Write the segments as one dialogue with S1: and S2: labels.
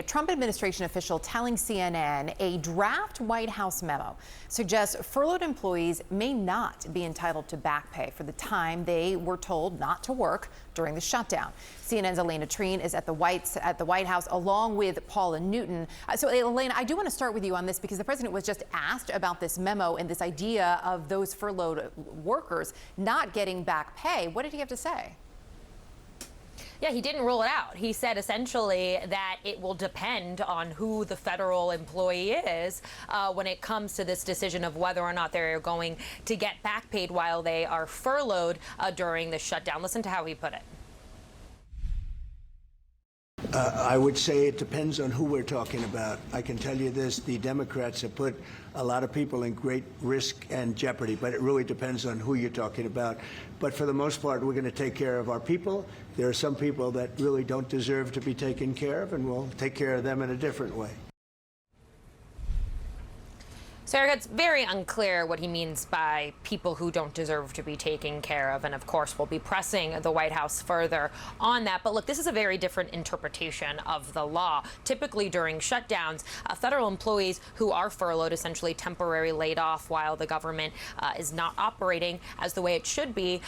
S1: Trump administration official telling CNN a draft White House memo suggests furloughed employees may not be entitled to back pay for the time they were told not to work during the shutdown. CNN's Elena Treen is at the White House along with Paula Newton. So Elena, I do want to start with you on this because the president was just asked about this memo and this idea of those furloughed workers not getting back pay. What did he have to say?
S2: Yeah, he didn't rule it out. He said essentially that it will depend on who the federal employee is when it comes to this decision of whether or not they're going to get back paid while they are furloughed during the shutdown. Listen to how he put it.
S3: I would say it depends on who we're talking about. I can tell you this, the Democrats have put a lot of people in great risk and jeopardy, but it really depends on who you're talking about. But for the most part, we're going to take care of our people. There are some people that really don't deserve to be taken care of, and we'll take care of them in a different way.
S2: So, Erica, it's very unclear what he means by people who don't deserve to be taken care of. And of course, we'll be pressing the White House further on that. But look, this is a very different interpretation of the law. Typically during shutdowns, federal employees who are furloughed, essentially temporarily laid off while the government is not operating as the way it should be,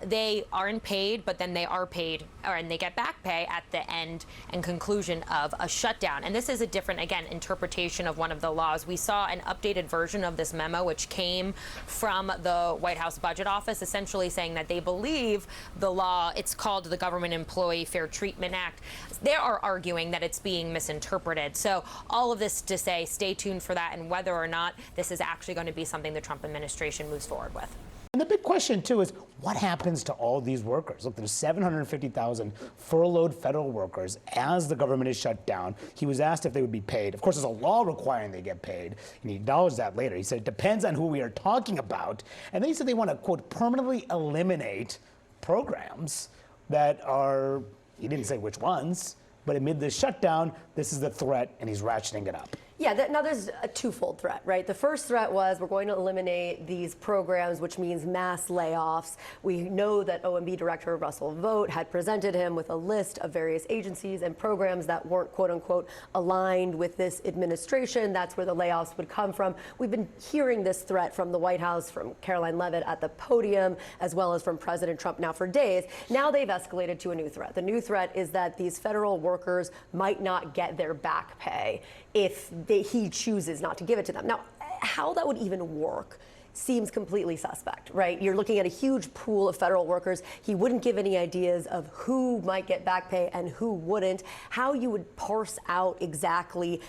S2: they aren't paid, but then they are paid and they get back pay at the end and conclusion of a shutdown. And this is a different, again, interpretation of one of the laws. We saw an updated version of this memo, which came from the White House Budget Office, essentially saying that they believe the law, it's called the Government Employee Fair Treatment Act. They are arguing that it's being misinterpreted. So all of this to say, stay tuned for that and whether or not this is actually going to be something the Trump administration moves forward with.
S4: And the big question, too, is what happens to all these workers? Look, there's 750,000 furloughed federal workers as the government is shut down. He was asked if they would be paid. Of course, there's a law requiring they get paid, and he acknowledged that later. He said it depends on who we are talking about. And then he said they want to, quote, permanently eliminate programs that are, he didn't say which ones, but amid the shutdown, this is the threat, and he's ratcheting it up.
S5: Yeah, now there's a twofold threat, right? The first threat was we're going to eliminate these programs, which means mass layoffs. We know that OMB Director Russell Vought had presented him with a list of various agencies and programs that weren't, quote unquote, aligned with this administration. That's where the layoffs would come from. We've been hearing this threat from the White House, from Caroline Leavitt at the podium, as well as from President Trump now for days. Now they've escalated to a new threat. The new threat is that these federal workers might not get their back pay if he chooses not to give it to them. Now, how that would even work seems completely suspect, right? You're looking at a huge pool of federal workers. He wouldn't give any ideas of who might get back pay and who wouldn't. How you would parse out exactly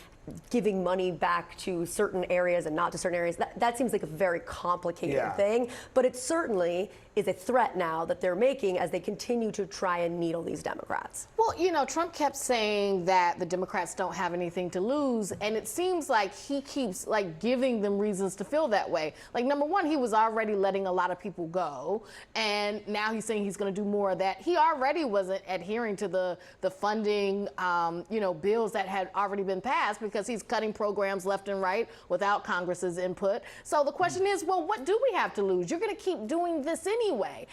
S5: giving money back to certain areas and not to certain areas, that seems like a very complicated thing. But it certainly is a threat now that they're making as they continue to try and needle these Democrats.
S6: Well, you know, Trump kept saying that the Democrats don't have anything to lose, and it seems like he keeps giving them reasons to feel that way. Like, number one, he was already letting a lot of people go, and now he's saying he's going to do more of that. He already wasn't adhering to the funding, bills that had already been passed because he's cutting programs left and right without Congress's input. So the question is, well, what do we have to lose? You're going to keep doing this anyway.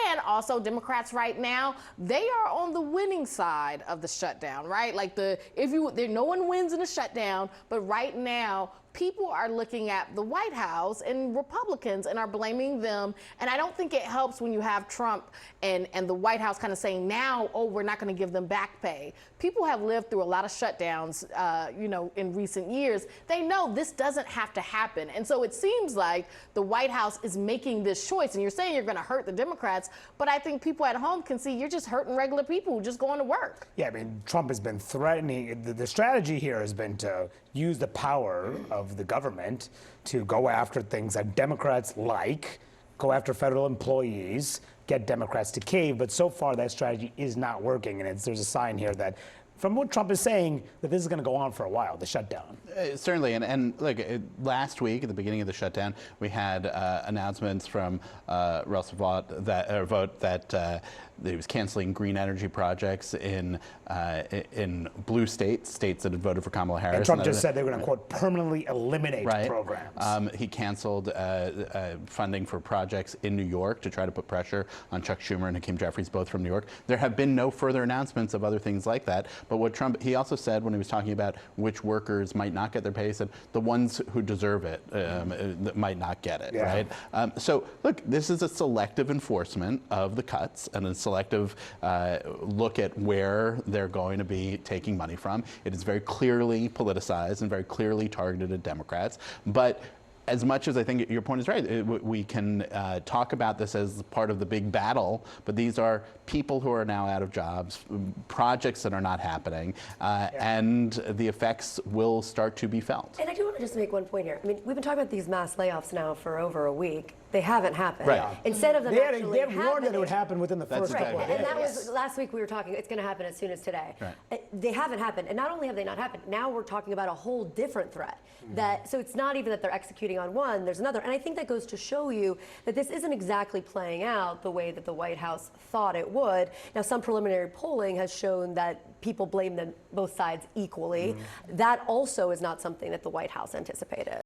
S6: And also, Democrats right now, they are on the winning side of the shutdown, right? No one wins in a shutdown, but right now, people are looking at the White House and Republicans and are blaming them. And I don't think it helps when you have Trump and the White House kind of saying now, oh, we're not going to give them back pay. People have lived through a lot of shutdowns, in recent years. They know this doesn't have to happen. And so it seems like the White House is making this choice. And you're saying you're going to hurt the Democrats, but I think people at home can see you're just hurting regular people who just going to work.
S4: Yeah, I mean, Trump has been threatening. The strategy here has been to use the power of the government to go after things that Democrats like, go after federal employees, get Democrats to cave. But so far, that strategy is not working. And there's a sign here that, from what Trump is saying, that this is going to go on for a while, the shutdown.
S7: Certainly. And look, last week, at the beginning of the shutdown, we had announcements from Russell Vought that he was canceling green energy projects in blue states that had voted for Kamala Harris.
S4: And Trump just said they were going to, quote, permanently eliminate programs.
S7: He canceled funding for projects in New York to try to put pressure on Chuck Schumer and Hakeem Jeffries, both from New York. There have been no further announcements of other things like that. But what Trump, he also said when he was talking about which workers might not get their pay, he said the ones who deserve it might not get it, right? So look, this is a selective enforcement of the cuts and a selective look at where they're going to be taking money from. It is very clearly politicized and very clearly targeted at Democrats. But as much as I think your point is right, we can talk about this as part of the big battle, but these are people who are now out of jobs, projects that are not happening, and the effects will start to be felt.
S5: And I do want to just make one point here. I mean, we've been talking about these mass layoffs now for over a week. They haven't happened.
S7: Right.
S5: Instead of them
S4: They
S5: actually
S4: had warned that it would
S5: happening-
S4: happen within the first
S5: Right,
S4: couple of
S5: and
S4: days.
S5: that was last week we were talking, it's going to happen as soon as today.
S7: Right.
S5: They haven't happened. And not only have they not happened, now we're talking about a whole different threat. So it's not even that they're executing on one, there's another. And I think that goes to show you that this isn't exactly playing out the way that the White House thought it would. Now, some preliminary polling has shown that people blame them both sides equally. That also is not something that the White House anticipated.